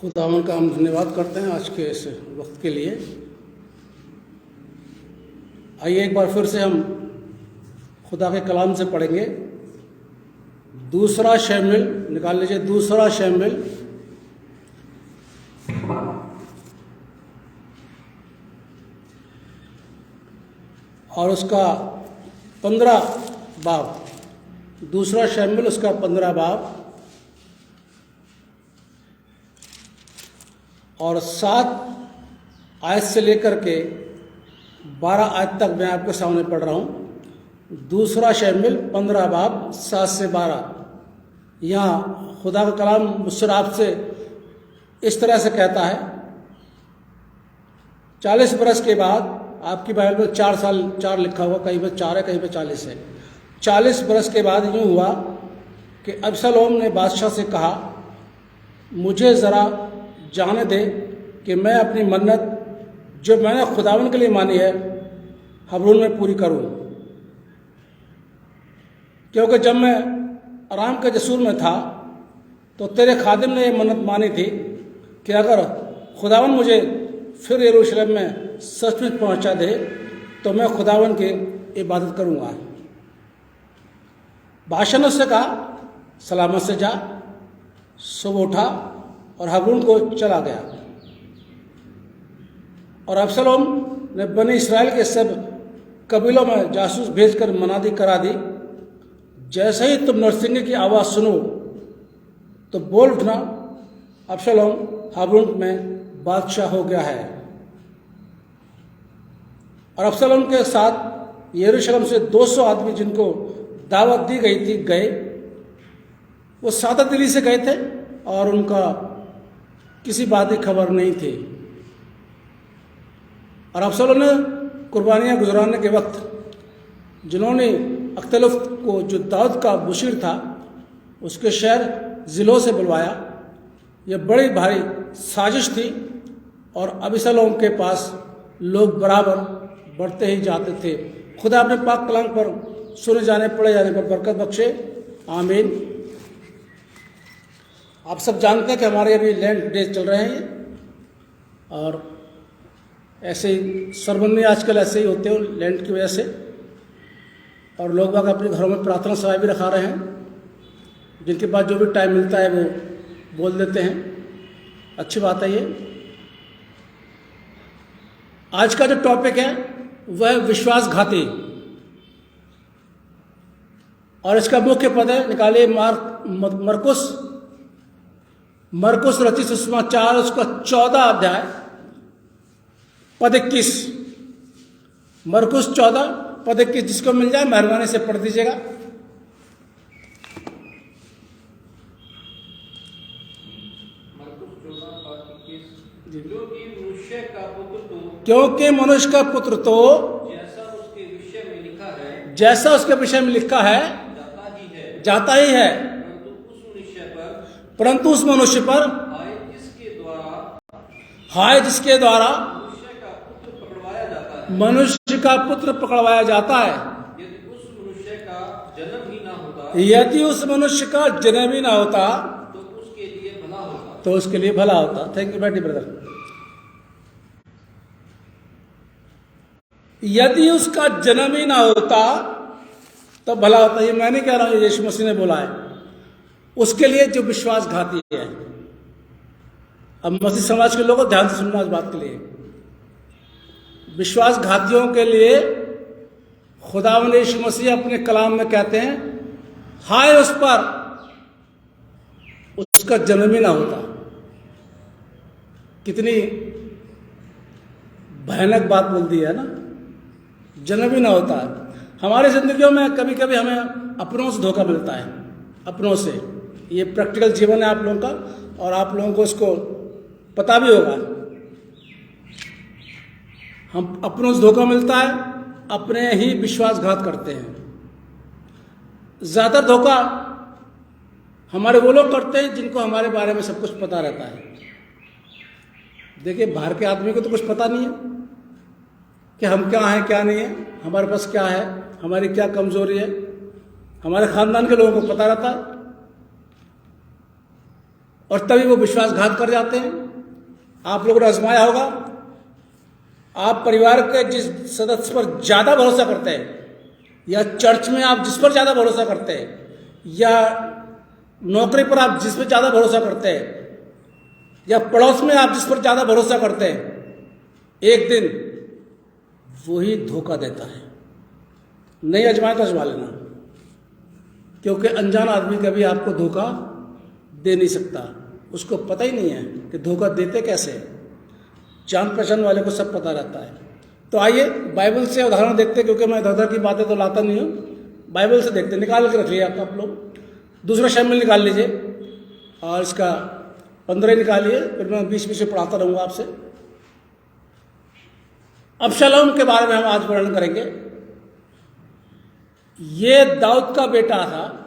खुदावन का हम धन्यवाद करते हैं आज के इस वक्त के लिए। आइए एक बार फिर से हम खुदा के कलाम से पढ़ेंगे। दूसरा शमूएल निकाल लीजिए, दूसरा शमूएल और उसका 15 बाब, दूसरा शमूएल उसका 15 बाब और 7 आयत से लेकर के 12 आयत तक मैं आपके सामने पढ़ रहा हूँ। दूसरा शमूएल 15 बाब 7 से 12। यहाँ खुदा का कलाम मुझसे आपसे इस तरह से कहता है, 40 बरस के बाद, आपकी बाइबल में 4 साल 4 लिखा हुआ, कहीं पर 4 है कहीं पर 40 है। 40 बरस के बाद यूँ हुआ कि अबशालोम ने बादशाह से कहा, मुझे ज़रा जाने दे कि मैं अपनी मन्नत जो मैंने खुदावन के लिए मानी है हबरून में पूरी करूं, क्योंकि जब मैं आराम के जसूर में था तो तेरे खादिम ने ये मन्नत मानी थी कि अगर खुदावन मुझे फिर यरूशलेम में सचमुच पहुंचा दे तो मैं खुदावन की इबादत करूंगा। बादशाह ने उससे कहा, सलामत से जा। सुबह उठा और हबरून को चला गया। और अबशालोम ने बनी इस्राएल के सब कबीलों में जासूस भेजकर मनादी करा दी, जैसे ही तुम नरसिंगे की आवाज़ सुनो तो बोल उठना, अबशालोम हबरून में बादशाह हो गया है। और अबशालोम के साथ यरूशलेम से 200 आदमी जिनको दावत दी गई थी गए। वो सादा दिली से गए थे और उनका किसी बात की खबर नहीं थी। और अबशालोम ने कुर्बानियाँ गुजराने के वक्त जिन्होंने अख्तलफ को, जो दाऊद का बुशीर था, उसके शहर ज़िलों से बुलवाया। यह बड़ी भारी साजिश थी और अबशालोम के पास लोग बराबर बढ़ते ही जाते थे। खुदा अपने पाक कलाम पर सुने जाने पढ़े जाने पर बरकत बख्शे, आमीन। आप सब जानते हैं कि हमारे अभी लैंड डे चल रहे हैं और ऐसे ही सरबंदी आजकल ऐसे ही होते हो लैंड की वजह से, और लोग बाग अपने घरों में प्रार्थना सभा भी रखा रहे हैं। जिनके पास जो भी टाइम मिलता है वो बोल देते हैं, अच्छी बात है ये। आज का जो टॉपिक है वह विश्वासघाती, और इसका मुख्य पद है, निकालिए मरकुस रचित सुसमाचार उसका 14 अध्याय पद 21। मरकुस 14 पद 21, जिसको मिल जाए मेहरबानी से पढ़ दीजिएगा। क्योंकि मनुष्य का पुत्र तो जैसा उसके विषय में लिखा है, जैसा उसके विषय में लिखा है जाता ही है, परंतु उस मनुष्य पर हाय जिसके द्वारा मनुष्य का पुत्र पकड़वाया जाता है। यदि उस मनुष्य का जन्म ही ना होता, यदि उस मनुष्य का जन्म ही ना होता तो उसके लिए भला होता, तो उसके लिए भला होता। थैंक यू बैठी ब्रदर। यदि उसका जन्म ही ना होता तो भला होता। ये मैं नहीं कह रहा हूं, यीशु मसीह ने बोला है। उसके लिए जो विश्वासघाती है, अब मसीह समाज के लोगों ध्यान से सुनना इस बात के लिए, विश्वासघातियों के लिए खुदावंद यीशु मसीह अपने कलाम में कहते हैं, हाय उस पर उसका जन्म ही ना होता। कितनी भयानक बात बोल दी है ना, जन्म ही ना होता है। हमारी जिंदगियों में कभी कभी हमें अपनों से धोखा मिलता है, अपनों से। ये प्रैक्टिकल जीवन है आप लोगों का और आप लोगों को इसको पता भी होगा। हम अपनों से धोखा मिलता है, अपने ही विश्वासघात करते हैं। ज़्यादा धोखा हमारे वो लोग करते हैं जिनको हमारे बारे में सब कुछ पता रहता है। देखिए, बाहर के आदमी को तो कुछ पता नहीं है कि हम क्या हैं क्या नहीं है, हमारे पास क्या है, हमारी क्या कमजोरी है। हमारे खानदान के लोगों को पता रहता है और तभी वो विश्वासघात कर जाते हैं। आप लोगों ने आजमाया होगा, आप परिवार के जिस सदस्य पर ज़्यादा भरोसा करते हैं, या चर्च में आप जिस पर ज़्यादा भरोसा करते हैं, या नौकरी पर आप जिस पर ज़्यादा भरोसा करते हैं, या पड़ोस में आप जिस पर ज़्यादा भरोसा करते हैं, एक दिन वही धोखा देता है। नहीं आजमाए तो आजमा लेना, क्योंकि अनजान आदमी कभी आपको धोखा दे नहीं सकता। उसको पता ही नहीं है कि धोखा देते कैसे। जान पहचान वाले को सब पता रहता है। तो आइए बाइबल से उदाहरण देखते हैं, क्योंकि मैं इधर की बातें तो लाता नहीं हूँ। बाइबल से देखते, निकाल के रख लिया आप लोग। दूसरा शमूएल निकाल लीजिए और इसका 15 निकालिए, फिर मैं बीच बीच में पढ़ाता रहूँगा आपसे। अबशालोम के बारे में हम आज वर्णन करेंगे। ये दाऊद का बेटा था।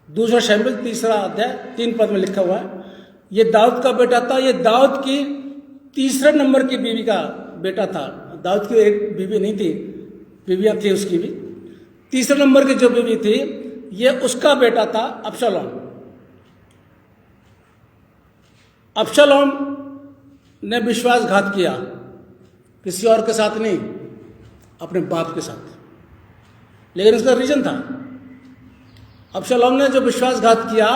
दूसरा शमूएल 3 अध्याय 3 पद में लिखा हुआ है, ये दाऊद का बेटा था। ये दाऊद की तीसरे नंबर की बीवी का बेटा था। दाऊद की एक बीवी नहीं थी, बीवियां थी उसकी भी। तीसरे नंबर की जो बीवी थी, ये उसका बेटा था अबशालोम। अबशालोम ने विश्वासघात किया, किसी और के साथ नहीं, अपने बाप के साथ। लेकिन उसका रीजन था। अबशालोम ने जो विश्वासघात किया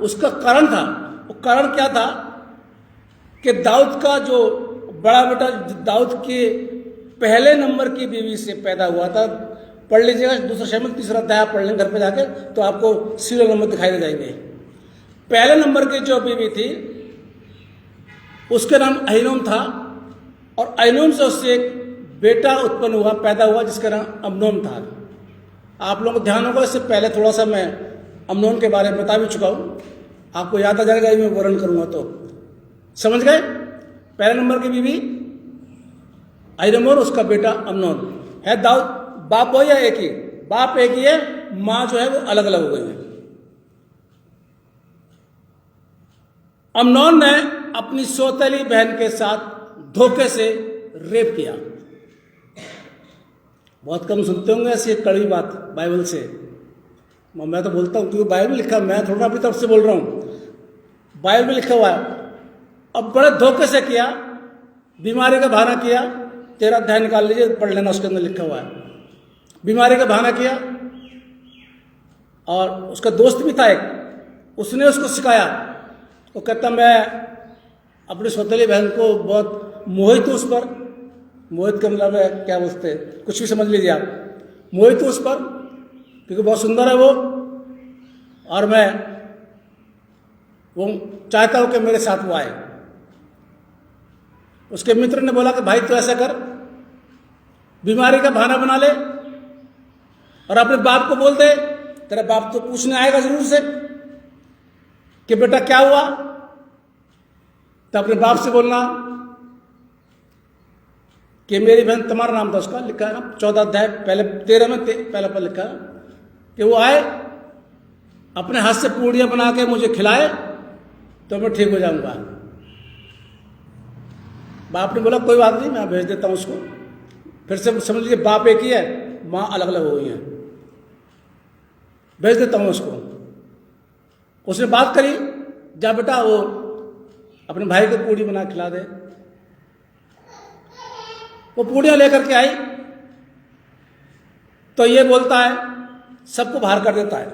उसका कारण था। वो कारण क्या था कि दाऊद का जो बड़ा बेटा दाऊद के पहले नंबर की बीवी से पैदा हुआ था। पढ़ लीजिएगा दूसरा शमूएल 3 अध्याय पढ़ लें घर पे जाके, तो आपको सीरियल नंबर दिखाई दे जाएंगे। पहले नंबर की जो बीवी थी उसका नाम अहीनोम था, और अहीनोम से उससे एक बेटा उत्पन्न हुआ, पैदा हुआ, जिसका नाम अम्नोन था। आप लोगों को ध्यान होगा, इससे पहले थोड़ा सा मैं अम्नोन के बारे में बता भी चुका हूँ। आपको याद आ जाएगा, मैं वर्णन करूंगा तो समझ गए। पहले नंबर की बीवी अहीनोम और उसका बेटा अम्नोन है। दाऊद बाप वही है, एक ही बाप, एक ही है, मां जो है वो अलग अलग हो गई है। अम्नोन ने अपनी सौतेली बहन के साथ धोखे से रेप किया। बहुत कम सुनते होंगे ऐसी एक कड़वी बात बाइबल से। मैं तो बोलता हूँ क्योंकि बाइबल में लिखा, मैं थोड़ा अपनी तरफ से बोल रहा हूँ। बाइबल में लिखा हुआ है। अब बड़े धोखे से किया, बीमारी का बहाना किया। 13 अध्याय निकाल लीजिए, पढ़ लेना, उसके अंदर लिखा हुआ है। बीमारी का बहाना किया, और उसका दोस्त भी था एक, उसने उसको सिखाया। वो कहता मैं अपनी सौतेली बहन को बहुत मोहित हूँ उस पर। मोहित का मतलब है क्या बोलते हैं, कुछ भी समझ लीजिए आप। मोहित हूँ उस पर क्योंकि बहुत सुंदर है वो, और मैं वो चाहता हूँ कि मेरे साथ वो आए। उसके मित्र ने बोला कि भाई तू ऐसा कर, बीमारी का बहाना बना ले और अपने बाप को बोल दे। तेरा बाप तो पूछने आएगा जरूर से कि बेटा क्या हुआ। तो अपने बाप से बोलना कि मेरी बहन, तुम्हारा नाम था उसका, लिखा है ना 14 अध्याय पहले 13 में पहला पर लिखा है कि वो आए, अपने हाथ से पूड़ियां बना के मुझे खिलाए तो मैं ठीक हो जाऊंगा। बाप ने बोला कोई बात नहीं, मैं भेज देता हूं उसको। फिर से समझ लीजिए बाप एक ही है, मां अलग अलग हो गई है। भेज देता हूं उसको। उसने बात करी, जा बेटा वो अपने भाई को पूड़ी बना खिला दे। वो पूड़ियां लेकर के आई तो ये बोलता है, सबको बाहर कर देता है,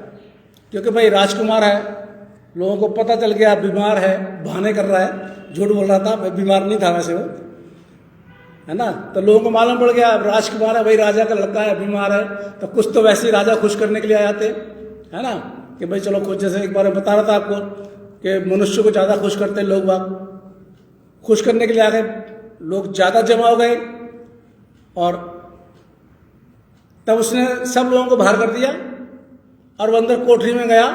क्योंकि भाई राजकुमार है, लोगों को पता चल गया बीमार है, बहाने कर रहा है, झूठ बोल रहा था, बीमार नहीं था वैसे वो, है ना। तो लोगों को मालूम पड़ गया राजकुमार है, भाई राजा का लड़का है, बीमार है, तो कुछ तो वैसे ही राजा खुश करने के लिए आ जाते, है ना, कि भाई चलो खुश। जैसे एक बार मैं बता रहा था आपको कि मनुष्य को ज़्यादा खुश करते हैं लोग, बाग खुश करने के लिए आ गए, लोग ज़्यादा जमा हो गए, और तब उसने सब लोगों को बाहर कर दिया। और वो अंदर कोठरी में गया,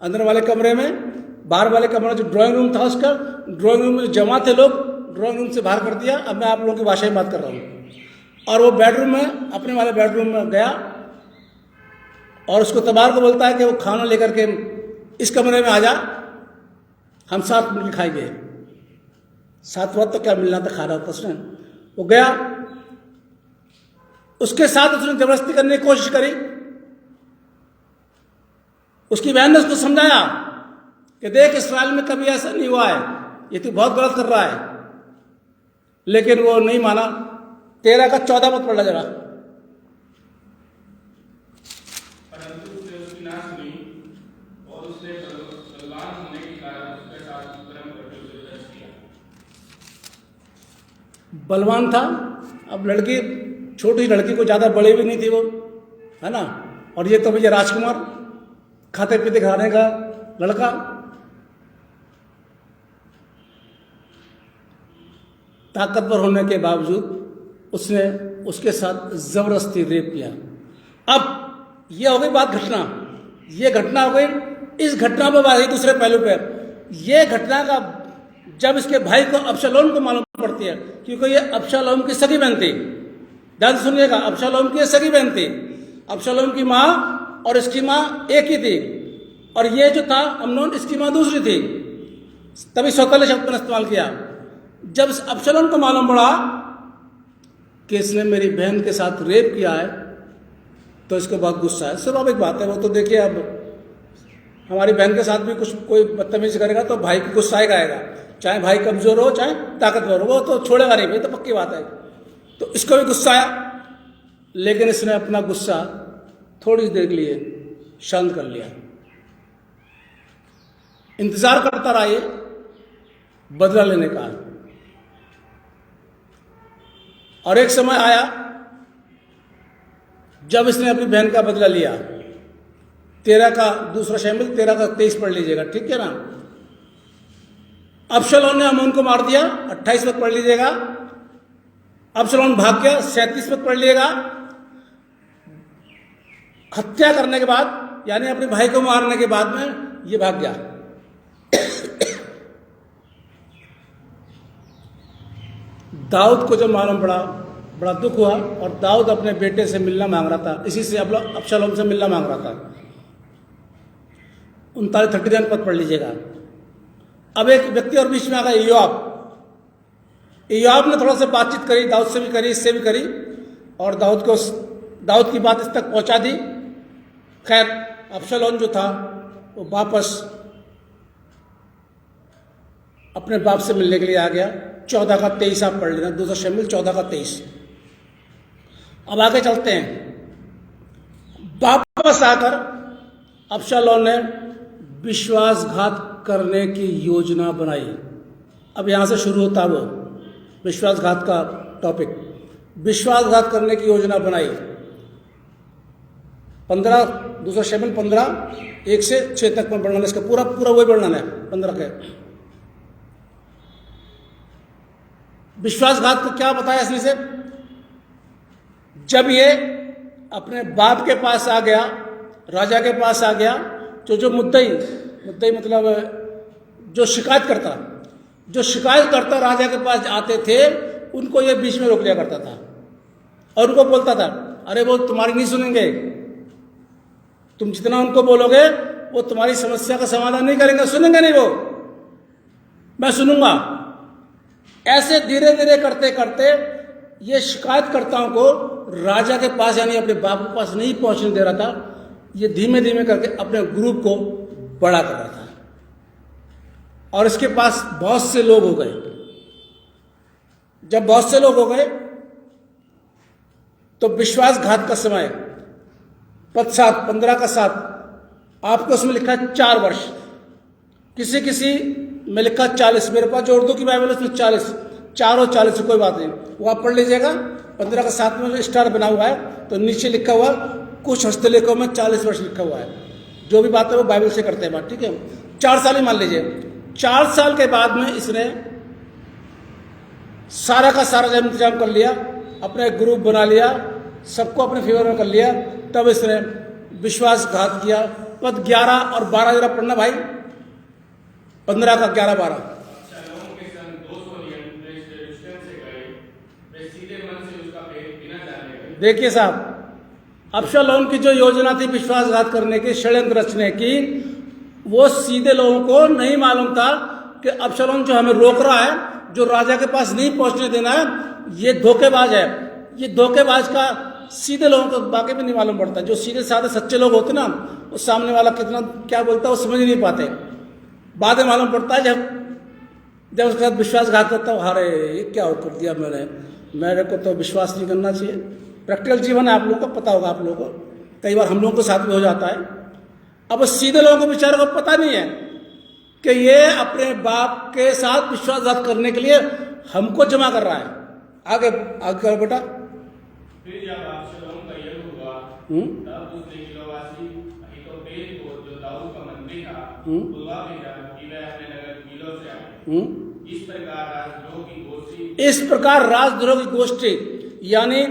अंदर वाले कमरे में, बाहर वाले कमरे जो ड्राइंग रूम था उसका, ड्राइंग रूम में जो जमा थे लोग, ड्राइंग रूम से बाहर कर दिया। अब मैं आप लोगों की भाषा में बात कर रहा हूँ। और वो बेडरूम में, अपने वाले बेडरूम में गया, और उसको तबार को बोलता है कि वो खाना लेकर के इस कमरे में आ जा, हम साथ मिलकर खाएंगे। साथ वक्त तो क्या मिलना था, खाना होता उसने। वो गया, उसके साथ उसने जबरदस्ती करने की कोशिश करी। उसकी बहन ने उसको समझाया कि देख इसराइल में कभी ऐसा नहीं हुआ है, ये तू बहुत गलत कर रहा है। लेकिन वो नहीं माना। 13 का 14 मत पढ़ जरा। परंतु उसने उसकी ना सुनी और उसने बलवान होने के कारण उसके साथ कुकर्म करके उसे दंड दिया। बलवान था। अब लड़की, छोटी लड़की, को ज़्यादा बड़ी भी नहीं थी वो, है ना। और ये तो भैया राजकुमार, खाते पीते खाने का लड़का। ताकतवर होने के बावजूद उसने उसके साथ जबरदस्ती रेप किया। अब ये हो गई बात घटना, ये घटना हो गई। इस घटना पर बात है दूसरे पहलू पे। ये घटना का जब इसके भाई को अबशालोम को मालूम पड़ती है, क्योंकि ये अबशालोम की सगी बहन थी। ध्यान से सुनिएगा, अबशालोम की सगी बहन थी। अबशालोम की माँ और इसकी माँ एक ही थी, और ये जो था अम्नोन, इसकी माँ दूसरी थी। तभी सौतल्य शब्द ने इस्तेमाल किया। जब अबशालोम को मालूम पड़ा कि इसने मेरी बहन के साथ रेप किया है, तो इसको बहुत गुस्सा है। स्वाभाविक बात है, वो तो देखिए, अब हमारी बहन के साथ भी कुछ कोई बदतमीजी करेगा तो भाई को गुस्सा आएगा, चाहे भाई कमजोर हो चाहे ताकतवर हो, वो तो छोड़ेगा नहीं, ये तो पक्की बात है। तो इसको भी गुस्सा आया, लेकिन इसने अपना गुस्सा थोड़ी देर के लिए शांत कर लिया। इंतजार करता रहा ये बदला लेने का। और एक समय आया जब इसने अपनी बहन का बदला लिया। 13 का दूसरा शामिल, 13 का 23 पढ़ लीजिएगा, ठीक है ना। अबशालोम ने अम्नोन को मार दिया, 28 पद पढ़ लीजिएगा। अबशालोम भाग गया, 37 पद पढ़ लीजिएगा। हत्या करने के बाद, यानी अपने भाई को मारने के बाद में ये भाग गया। दाऊद को जब मालूम पड़ा, बड़ा दुख हुआ, और दाऊद अपने बेटे से मिलना मांग रहा था, इसी से अबशालोम से मिलना मांग रहा था। 39 पद पढ़ लीजिएगा। अब एक व्यक्ति और बीच में आ गया, योआब ने थोड़ा सा बातचीत करी, दाऊद से भी करी, इससे भी करी, और दाऊद की बात इस तक पहुंचा दी। खैर, अबशालोम जो था वो वापस अपने बाप से मिलने के लिए आ गया। 14 का 23 आप पढ़ लेना, दूसरा शामिल 14 का 23। अब आगे चलते हैं। वापस आकर अबशालोम ने विश्वासघात करने की योजना बनाई। अब यहां से शुरू होता वो विश्वासघात का टॉपिक। विश्वासघात करने की योजना बनाई। 15 दूसरा शामिल 15 1 से 6 तक में वर्णन, इसका पूरा वही वर्णन है 15 के। विश्वासघात को क्या बताया इसने से? जब ये अपने बाप के पास आ गया, राजा के पास आ गया, तो जो मुद्दई मतलब जो शिकायत करता राजा के पास आते थे, उनको ये बीच में रोक लिया करता था और उनको बोलता था, अरे वो तुम्हारी नहीं सुनेंगे, तुम जितना उनको बोलोगे वो तुम्हारी समस्या का समाधान नहीं करेंगे, सुनेंगे नहीं वो, मैं सुनूंगा। ऐसे धीरे धीरे करते करते ये शिकायतकर्ताओं को राजा के पास यानी अपने बाप के पास नहीं पहुंचने दे रहा था। ये धीमे धीमे करके अपने ग्रुप को बड़ा कर रहा था और इसके पास बहुत से लोग हो गए। जब बहुत से लोग हो गए तो विश्वासघात का समय पद 7 15 का 7 आपको उसमें लिखा है 4 वर्ष, किसी में लिखा 40, मेरे पास जो उर्दू की बाइबल है उसमें 40, 4 और 40 कोई बात नहीं, वो आप पढ़ लीजिएगा। 15 का 7 में स्टार बना हुआ है तो नीचे लिखा हुआ कुछ हस्तलेखों में 40 वर्ष लिखा हुआ है। जो भी बात है वो बाइबल से करते हैं बात, ठीक है। 4 साल ही मान लीजिए। 4 साल के बाद में इसने सारा का सारा इंतजाम कर लिया, अपने ग्रुप बना लिया, सबको अपने फेवर में कर लिया। तब इसने विश्वासघात किया। पद 11 और 12 जरा पढ़ना भाई, 15 का 11 12। देखिए साहब, अबशालोम की जो योजना थी विश्वासघात करने की, षड्यंत्र रचने की, वो सीधे लोगों को नहीं मालूम था कि अबशालोम जो हमें रोक रहा है, जो राजा के पास नहीं पहुंचने देना है, ये धोखेबाज है। ये धोखेबाज का सीधे लोगों को बाकी भी नहीं मालूम पड़ता। जो सीधे साधे सच्चे लोग होते ना, वो सामने वाला कितना क्या बोलता है वो समझ नहीं पाते। बाद में मालूम पड़ता है जब उसके साथ विश्वासघात करता हूँ, अरे ये क्या कर दिया मैंने, मेरे को तो विश्वास नहीं करना चाहिए। प्रैक्टिकल जीवन है, आप लोगों को पता होगा, आप लोगों को कई बार हम लोगों के साथ भी हो जाता है। अब सीधे लोगों को बेचारों को पता नहीं है कि ये अपने बाप के साथ विश्वासघात करने के लिए हमको जमा कर रहा है। आगे आगे करो बेटा। फिर जब अबशालोम का युद्ध हुआ तब उसने गिलोवासी अहीतोपेल को, जो दाऊद का मंत्री था, बुलवा भेजा कि वह अपने नगर गिलो से आए। इस प्रकार राजद्रोह की गोष्ठी, इस प्रकार राजद्रोह की गोष्ठी, यानी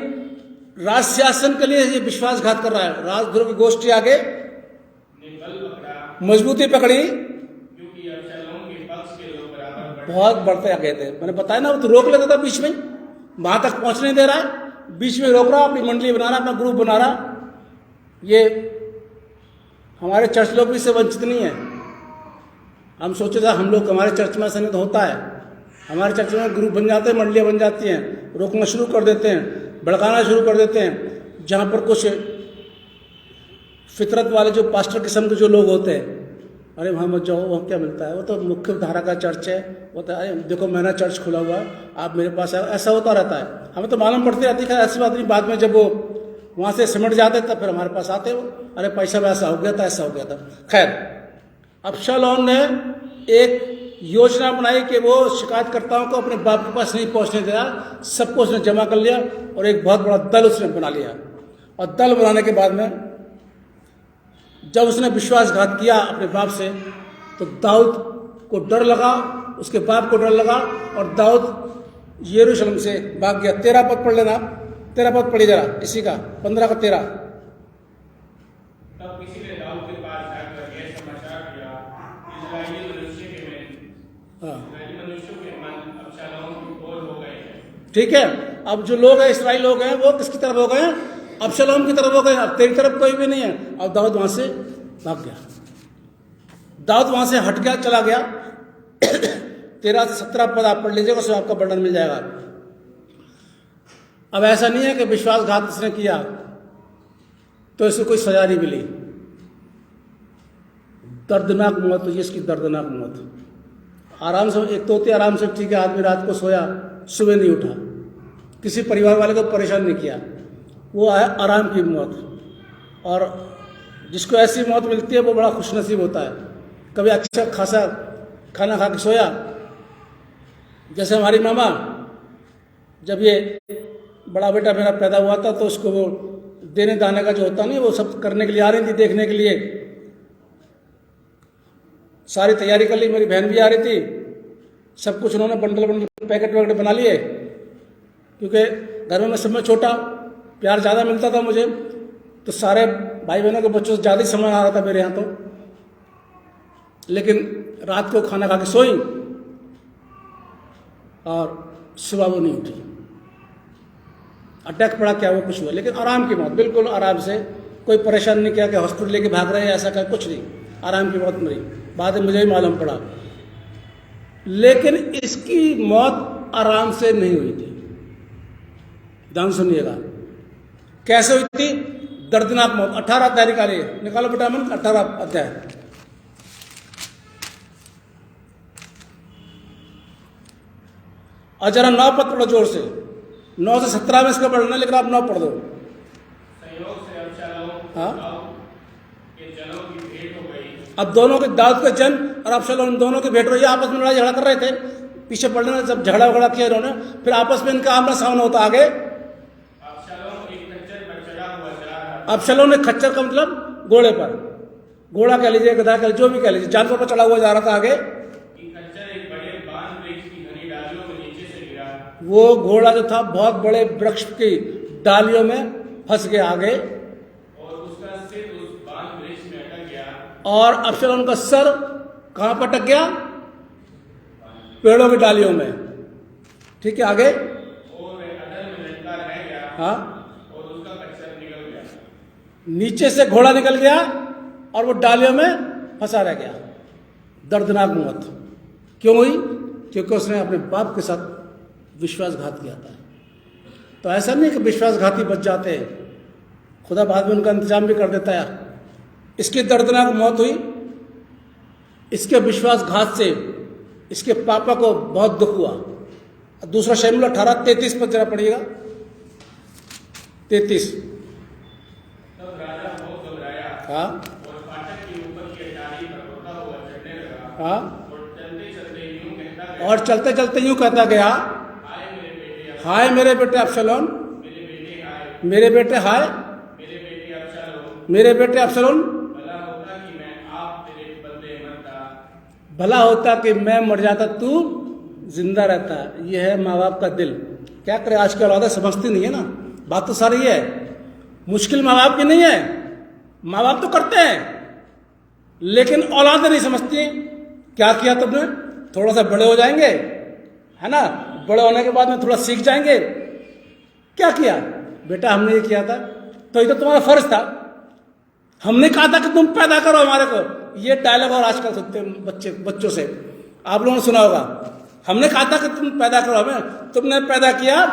राज शासन के लिए ये विश्वासघात कर रहा है। राजद्रोह की गोष्ठी आगे ने बल पकड़ा, मजबूती पकड़ी, क्योंकि अबशालोम के पक्ष के लोग बराबर बढ़ बहुत बढ़ते आ गए थे। मैंने बताया ना, वो तो रोक लेता था बीच में, वहां तक पहुंचने नहीं दे रहा है, बीच में रोक रहा, अपनी मंडली बना रहा, अपना ग्रुप बना रहा। ये हमारे चर्च लोग भी इससे वंचित नहीं है। हम सोचे था हम लोग, हमारे चर्च में ऐसा नहीं तो होता है, हमारे चर्च में ग्रुप बन जाते हैं, मंडलियाँ बन जाती हैं, रोकना शुरू कर देते हैं, भड़काना शुरू कर देते हैं। जहाँ पर कुछ फितरत वाले जो पास्टर किस्म के जो लोग होते हैं, अरे वहाँ मत जाओ, वहाँ क्या मिलता है, वो तो मुख्य धारा का चर्च है, वो तो अरे देखो मेरा चर्च खुला हुआ, आप मेरे पास आओ, ऐसा होता रहता है। हमें तो मालूम पड़ती रहती है, ऐसी बात नहीं। बाद में जब वो वहाँ से सिमट जाते तब फिर हमारे पास आते हो, अरे पैसा वैसा हो गया था, ऐसा हो गया था। खैर, अबशालोम ने एक योजना बनाई कि वो शिकायतकर्ताओं को अपने बाप के पास नहीं पहुंचने दिया, सबको उसने जमा कर लिया और एक बहुत बड़ा दल उसने बना लिया। और दल बनाने के बाद में जब उसने विश्वासघात किया अपने बाप से, तो दाऊद को डर लगा, उसके बाप को डर लगा, और दाऊद यरूशलेम से भाग गया। 13 पद पढ़ लेना, 13 पद पढ़ी जरा इसी का, 15 का 13। तब किसी ने दाऊद के पास जाकर यह समाचार दिया, इस्राएली मनुष्यों के मन अबशालोम की ओर हो गए हैं। ठीक है, अब जो लोग हैं, इसराइली लोग हैं, वो किसकी तरफ हो गए हैं? अबशालोम की तरफ हो गए। अब तेरी तरफ कोई भी नहीं है। अब दाऊद वहां से भाग गया, दाऊद वहां से हट गया, चला गया। 13 से 17 पद आप पढ़ लीजिएगा, उसमें आपका वर्णन मिल जाएगा। अब ऐसा नहीं है कि विश्वासघात इसने किया तो इसे कोई सजा नहीं मिली। दर्दनाक मौत हुई, इसकी दर्दनाक मौत। आराम से, एक तो होती आराम से, ठीक है, आदमी रात को सोया, सुबह नहीं उठा, किसी परिवार वाले को परेशान नहीं किया, वो आया आराम की मौत। और जिसको ऐसी मौत मिलती है वो बड़ा खुशनसीब होता है। कभी अच्छा खासा खाना खा के सोया, जैसे हमारी मामा, जब ये बड़ा बेटा मेरा पैदा हुआ था तो उसको वो देने दाने का जो होता नहीं, वो सब करने के लिए आ रही थी, देखने के लिए सारी तैयारी कर ली। मेरी बहन भी आ रही थी, सब कुछ उन्होंने बंडल बंडल पैकेट वैकेट बना लिए, क्योंकि घर में मैं सब में छोटा, प्यार ज़्यादा मिलता था मुझे, तो सारे भाई बहनों के बच्चों से ज़्यादा ही सामान आ रहा था मेरे यहाँ तो। लेकिन रात को खाना खा के सोई और सुबह वो नहीं उठी, अटैक पड़ा, क्या वो कुछ हुआ, लेकिन आराम की मौत, बिल्कुल आराम से, कोई परेशान नहीं किया कि हॉस्पिटल लेके भाग रहे हैं, ऐसा का कुछ नहीं, आराम की मौत मरी। बाद में मुझे ही मालूम पड़ा। लेकिन इसकी मौत आराम से नहीं हुई थी। ध्यान सुनिएगा कैसे हुई थी, दर्दनाक मौत। 18 अध्याय निकालिए, निकालो बेटा मन, 18 अध्याय। और जरा 9 पद पढ़ो जोर से, 9 से 17 में इसका पढ़ना, लेकिन आप 9 पढ़ दो। संयोग से अबशालोम हाँ, के जनों की भेंट हो गई। अब दोनों के, दाऊद का जन और अबशालोम दोनों की भेंट रही, आपस में लड़ाई झगड़ा कर रहे थे। पीछे पढ़ने में जब झगड़ा वगड़ा किया इन्होंने, फिर आपस में इनका आमना सामना होता। आगे, अबशालोम एक खच्चर पर चढ़ा हुआ जा रहा था। अबशालोम ने खच्चर का मतलब घोड़े पर, घोड़ा कह लीजिए, गधा कह लीजिए, जो भी कह लीजिए, जानवर पर चढ़ा हुआ जा रहा था। आगे, खच्चर एक बड़े बान वृक्ष की घनी डालियों में नीचे से गिरा। वो घोड़ा जो था बहुत बड़े वृक्ष की डालियों में फंस गया। आगे, और उसका सिर उस बान वृक्ष में अटक गया। और अबशालोम का सर कहां पर अटक गया? पेड़ों की डालियों में। ठीक है, आगे, और वह अधर में लटका रह गया। हाँ, और उसका खच्चर निकल गया। नीचे से घोड़ा निकल गया और वो डालियों में फंसा रह गया। दर्दनाक मौत क्यों हुई? क्योंकि उसने अपने बाप के साथ विश्वासघात किया था। तो ऐसा नहीं कि विश्वासघाती बच जाते हैं, खुदा बाद में उनका इंतजाम भी कर देता है। इसकी दर्दनाक मौत हुई। इसके विश्वासघात से इसके पापा को बहुत दुख हुआ। दूसरा शमूएल 18:33 पर जरा पढ़िएगा। 33। तब राजा बहुत घबराया हाँ और फाटक के ऊपर की अटारी पर रोता हुआ चढ़ने लगा हाँ। और चलते चलते यूं कहता गया, और चलते चलते यूं कहता गया, हाय मेरे बेटे हाय मेरे बेटे अब्सलोम, मेरे बेटे हाय मेरे बेटे हाय, मेरे बेटे अब्शालोम, मेरे बेटे अब्सलोम, भला होता कि मैं आप तेरे बदले मरता। भला होता कि मैं मर जाता, तू जिंदा रहता। यह है माँ बाप का दिल। क्या करे, आज की औलादें समझती नहीं है ना। बात तो सारी है, मुश्किल माँ बाप की नहीं है। माँ बाप तो करते हैं, लेकिन औलादें नहीं समझती। क्या किया तुमने? थोड़ा सा बड़े हो जाएंगे, है ना, बड़े होने के बाद में थोड़ा सीख जाएंगे। क्या किया बेटा? हमने ये किया था, तो ये तो तुम्हारा फर्ज था। हमने कहा था कि तुम पैदा करो हमारे को। ये डायलॉग और आजकल सुनते हैं बच्चों से, आप लोगों ने सुना होगा। हमने कहा था कि तुम पैदा करो हमें, तुमने पैदा किया,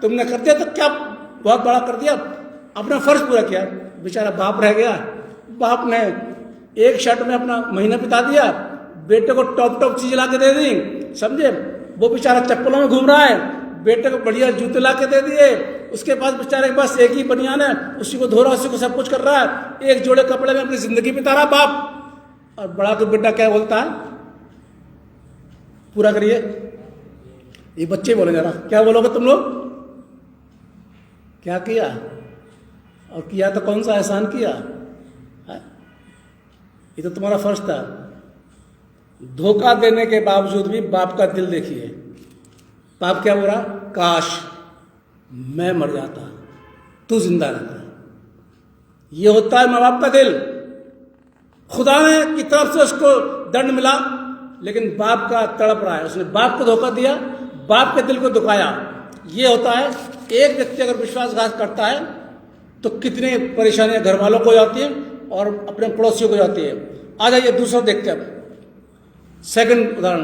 तुमने कर दिया, तो क्या बहुत बड़ा कर दिया, अपना फर्ज पूरा किया। बेचारा बाप रह गया, बाप ने एक शर्ट में अपना महीना बिता दिया, बेटे को टॉप टॉप चीज ला के दे दी, समझे। वो बेचारा चप्पलों में घूम रहा है, बेटे को बढ़िया जूते ला के दे दिए। उसके पास बेचारे के पास एक ही बनियान है, उसी को धो रहा, उसी को सब कुछ कर रहा है, एक जोड़े कपड़े में अपनी जिंदगी बिता रहा बाप। और बड़ा को बेटा क्या बोलता है? पूरा करिए। ये बच्चे बोले जरा, क्या बोलोगे तुम लोग? क्या किया? और किया तो कौन सा एहसान किया है? ये तो तुम्हारा फर्ज था। धोखा देने के बावजूद भी बाप का दिल देखिए। बाप क्या बोला? काश मैं मर जाता, तू जिंदा रहता। ये होता है माँ बाप का दिल। खुदा ने की तरफ से उसको दंड मिला, लेकिन बाप का तड़प रहा है। उसने बाप को धोखा दिया, बाप के दिल को दुखाया। ये होता है, एक व्यक्ति अगर विश्वासघात करता है तो कितने परेशानियां घर वालों को जाती है और अपने पड़ोसियों को जाती है। आ जाइए दूसरा देखते हैं। सेकंड उदाहरण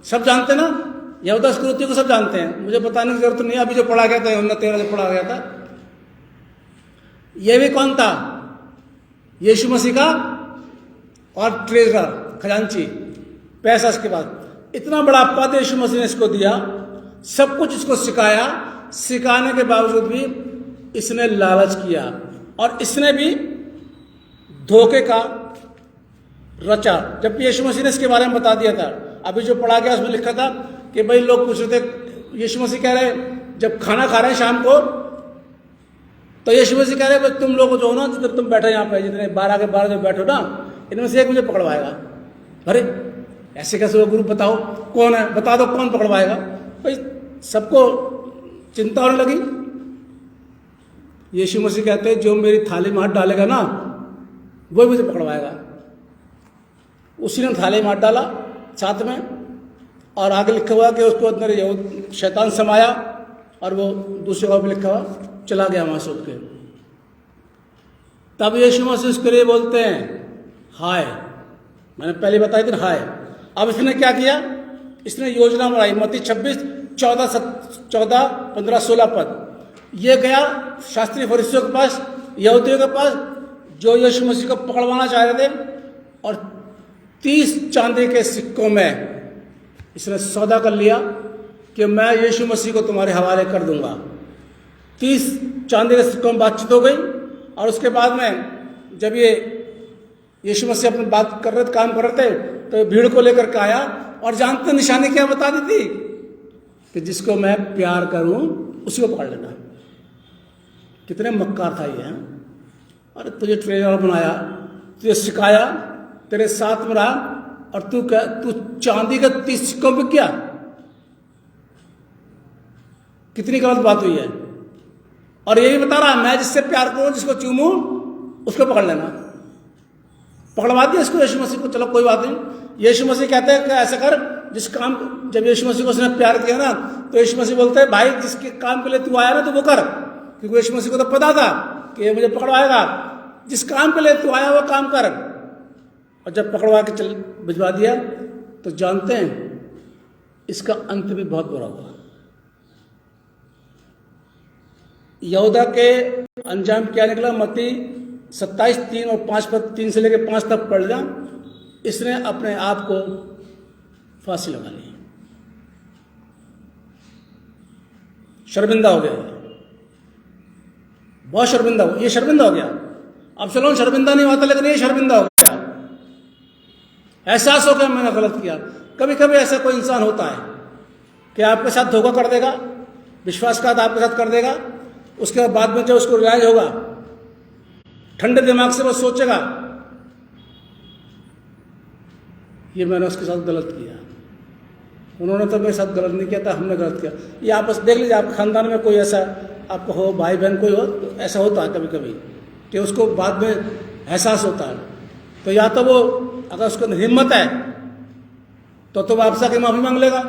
सब जानते ना, यहूदा स्क्रूति को सब जानते हैं, मुझे बताने की जरूरत नहीं है। अभी जो पढ़ा गया था, यूहन्ना 13 जो पढ़ा गया था, यह भी कौन था? यीशु मसीह का और ट्रेजरर, खजांची, पैसा। इसके बाद इतना बड़ा पद यीशु मसीह ने इसको दिया, सब कुछ इसको सिखाया। सिखाने के बावजूद भी इसने लालच किया और इसने भी धोखे का रचा। जबकि यीशु मसीह ने इसके बारे में बता दिया था। अभी जो पढ़ा गया उसमें लिखा था कि भाई लोग पूछ रहे थे, यीशु मसीह कह रहे जब खाना खा रहे हैं शाम को, तो यीशु मसीह कह रहे तुम लोग जो हो ना, जब तुम बैठे यहाँ पे, जितने 12 के 12 जो बैठो ना, इनमें से एक मुझे पकड़वाएगा। अरे ऐसे कैसे? गुरु बताओ कौन है, बता दो कौन पकड़वाएगा। भाई सबको चिंता होने लगी। यीशु मसीह कहते हैं जो मेरी थाली में हाथ डालेगा ना, वो मुझे पकड़वाएगा। उसी ने थाली में हाथ डाला साथ में, और आगे लिखा हुआ कि उसको अंदर शैतान समाया, और वो दूसरे जगह पे लिखा हुआ चला गया वहां से उठ के। तब यीशु मसीह उसके लिए बोलते हैं हाय। मैंने पहले बताई थी हाय। अब इसने क्या किया? इसने योजना बनाई। मत्ती 26:14-15-16 पद। ये गया शास्त्री फरीसियों के पास, यहूदियों के पास, जो यीशु मसीह को पकड़वाना चाह रहे थे, और 30 चांदी के सिक्कों में इसने सौदा कर लिया कि मैं यीशु मसीह को तुम्हारे हवाले कर दूंगा। 30 चांदी के सिक्कों में बातचीत हो गई। और उसके बाद में जब ये यीशु मसीह अपनी बात कर रहे थे, काम कर रहे थे, तो भीड़ को लेकर के आया, और जानते निशानी क्या बता दी थी कि जिसको मैं प्यार करूं उसी को पकड़ लेना। कितने मक्कार था ये। अरे तुझे ट्रेनर बनाया, तुझे सिखाया, तेरे साथ में रहा, और तू चांदी का 30 सिक्कों पे क्या? कितनी गलत बात हुई है। और ये भी बता रहा मैं जिससे प्यार करूं, जिसको चूमूं, उसको पकड़ लेना। पकड़वा दिया इसको यीशु मसीह को। चलो कोई बात नहीं। यीशु मसीह कहते हैं कि ऐसा कर, जिस काम, जब यीशु मसीह को उसने प्यार किया ना, तो यीशु मसीह बोलते हैं भाई जिसके काम के लिए तू आया ना, तो वो कर। क्योंकि यीशु मसीह को तो पता था कि ये मुझे पकड़वाएगा। जिस काम के लिए तू आया वो काम कर। और जब पकड़वा के चल भिजवा दिया, तो जानते हैं इसका अंत भी बहुत बुरा हुआ। यहूदा के अंजाम क्या निकला? मत्ती 27:3 और 5 पद, 3 से लेकर 5 तक पढ़ लेना। इसने अपने आप को फांसी लगा ली। शर्मिंदा हो गया, बहुत शर्मिंदा हो, ये शर्मिंदा हो गया। अब चलो शर्मिंदा नहीं हुआ था, लेकिन ये शर्मिंदा हो गया, एहसास हो गया मैंने गलत किया। कभी कभी ऐसा कोई इंसान होता है कि आपके साथ धोखा कर देगा, विश्वासघात आपके साथ कर देगा, उसके बाद में जब उसको रियलाइज होगा, ठंडे दिमाग से वो सोचेगा ये मैंने उसके साथ गलत किया, उन्होंने तो मेरे साथ गलत नहीं किया था, हमने गलत किया। ये आपस देख लीजिए, आपके खानदान में कोई ऐसा आपको हो, भाई बहन कोई हो, तो ऐसा होता है कभी कभी कि उसको बाद में एहसास होता है। तो या तो वो अगर उसके अंदर हिम्मत है तो वो आपसे आके माफ़ी मांग लेगा,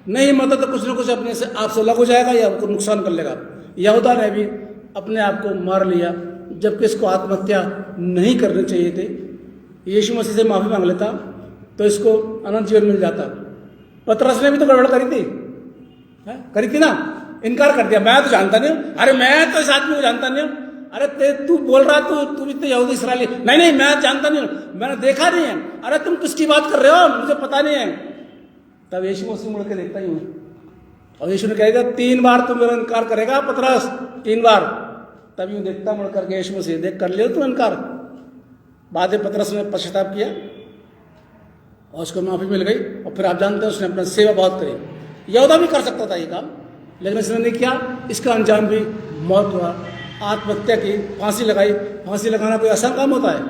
नहीं हिम्मत है तो कुछ ना कुछ अपने से आपसे लग हो जाएगा या आपको नुकसान कर लेगा। यहूदा ने भी अपने आप को मार लिया, जबकि इसको आत्महत्या नहीं करनी चाहिए थी। यीशु मसीह से माफ़ी मांग लेता तो इसको अनंत जीवन मिल जाता। पतरस ने भी तो गड़बड़ करी थी, करी थी ना, इनकार कर दिया, मैं तो जानता नहीं हूँ, अरे मैं तो इस आदमी को जानता नहीं हूँ, अरे तू बोल रहा तू भी तो यहूदी इस्राएली, नहीं मैं जानता नहीं हूँ, मैंने देखा नहीं है, अरे तुम किसकी बात कर रहे हो, मुझे पता नहीं है। तब यीशु मसीह मुड़ के देखता ही हूँ और यीशु ने कहेगा 3 बार तुम मेरा इनकार करेगा पतरस, 3 बार। तब यूँ देखता मुड़ करके यीशु मसीह, देख कर लियो तुम इनकार। बाद में पतरस ने पश्चाताप किया और उसको माफ़ी मिल गई, और फिर आप जानते हैं उसने अपना सेवा बहुत करी। यहूदा भी कर सकता था ये काम, लेकिन इसने नहीं किया, इसका अंजाम भी मौत हुआ, आत्महत्या की, फांसी लगाई। फांसी लगाना कोई आसान काम होता है?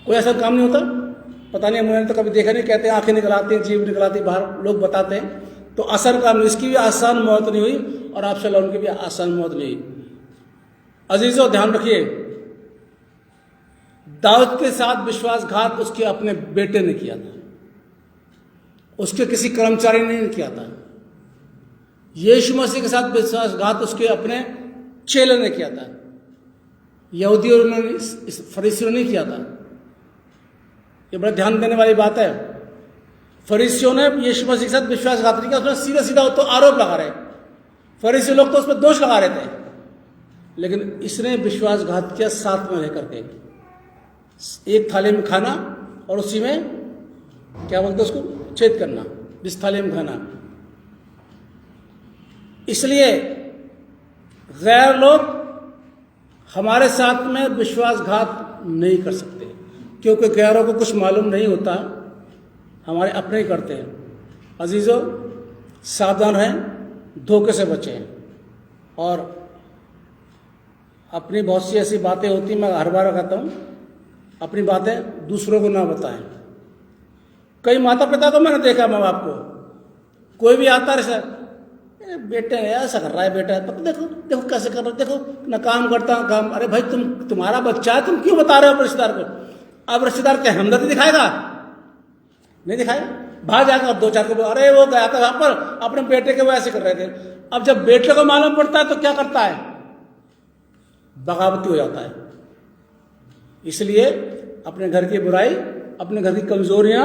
कोई आसान काम नहीं होता। पता नहीं, मैंने तो कभी देखा नहीं, कहते हैं आंखें निकल आती हैं, जीभ निकल आती, बाहर लोग बताते हैं, तो आसान काम नहीं। इसकी भी आसान मौत नहीं हुई और आप सल्लल्लाहु की भी आसान मौत नहीं हुई। अजीजों ध्यान रखिए, दाऊद के साथ विश्वासघात उसके अपने बेटे ने किया था, उसके किसी कर्मचारी ने नहीं किया था। यीशु मसीह के साथ विश्वासघात उसके अपने चेले ने किया था, यहूदियों ने, फरीसियों ने नहीं किया था। ये बड़ा ध्यान देने वाली बात है। फरीसियों ने यीशु मसीह के साथ विश्वासघात नहीं किया, उसमें सीधा सीधा तो आरोप लगा रहे, फरीसी लोग तो उस पर दोष लगा रहे थे, लेकिन इसने विश्वासघात किया साथ में रह करके। एक थाली में खाना और उसी में क्या बोलते उसको, छेद करना, जिस थाली में खाना। इसलिए गैर लोग हमारे साथ में विश्वासघात नहीं कर सकते, क्योंकि गैरों को कुछ मालूम नहीं होता, हमारे अपने ही करते हैं। अजीजों सावधान रहें, धोखे से बचें, और अपनी बहुत सी ऐसी बातें होती, मैं हर बार कहता हूँ, अपनी बातें दूसरों को ना बताएं। कई माता पिता को मैंने देखा, माँ बाप को, कोई भी आता है, बेटे ऐसा कर रहा है, बेटा देखो देखो कैसे कर रहा है, देखो ना काम करता काम। अरे भाई तुम्हारा बच्चा है, तुम क्यों बता रहे हो रिश्तेदार को? अब रिश्तेदार क्या हमदर्दी दिखाएगा? नहीं दिखाएगा, बाहर जाकर 2-4 को, अरे वो गया था वहां पर अपने बेटे के वो ऐसे कर रहे थे। अब जब बेटे को मालूम पड़ता है तो क्या करता है? बगावती हो जाता है। इसलिए अपने घर की बुराई, अपने घर की कमजोरियां,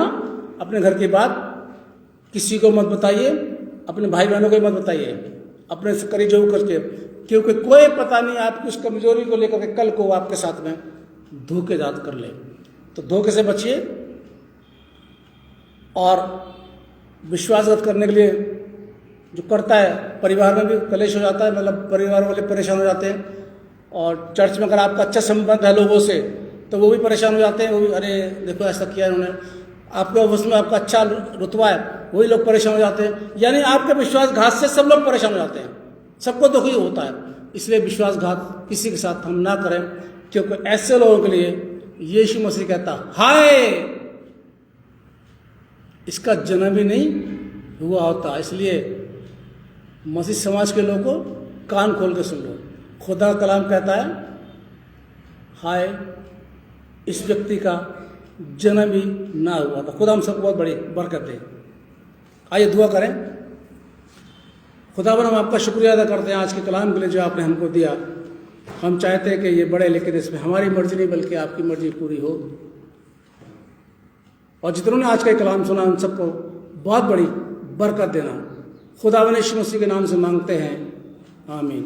अपने घर की बात किसी को मत बताइए, अपने भाई बहनों को मत बताइए, अपने से करीब जो करके, क्योंकि कोई पता नहीं आपकी उस कमजोरी को लेकर के कल को आपके साथ में धोखेबाज कर ले। तो धोखे से बचिए, और विश्वासघात करने के लिए जो करता है, परिवार में भी कलेश हो जाता है, मतलब परिवार वाले परेशान हो जाते हैं, और चर्च में अगर आपका अच्छा संबंध है लोगों से तो वो भी परेशान हो जाते हैं, वो भी अरे देखो ऐसा किया उन्होंने। आपके ऑफिस में आपका अच्छा रुतबा है, वही लोग परेशान हो जाते हैं। यानी आपके विश्वासघात से सब लोग परेशान हो जाते हैं, सबको दुख ही होता है। इसलिए विश्वासघात किसी के साथ हम ना करें, क्योंकि ऐसे लोगों के लिए यीशु मसीह कहता हाय, इसका जन्म ही नहीं हुआ होता। इसलिए मसीह समाज के लोगों को कान खोल के सुन लो, खुदा का कलाम कहता है हाय, इस व्यक्ति का जन्म ही ना हुआ था। खुदा हम सबको बहुत बड़ी बरकत दे। आइए दुआ करें। खुदावन हम आपका शुक्रिया अदा करते हैं आज के कलाम के लिए जो आपने हमको दिया। हम चाहते हैं कि ये बड़े, लेकिन इसमें हमारी मर्जी नहीं बल्कि आपकी मर्जी पूरी हो। और जितनों ने आज का कलाम सुना उन सबको बहुत बड़ी बरकत देना। खुदावन यीशु मसीह के नाम से मांगते हैं, आमीन।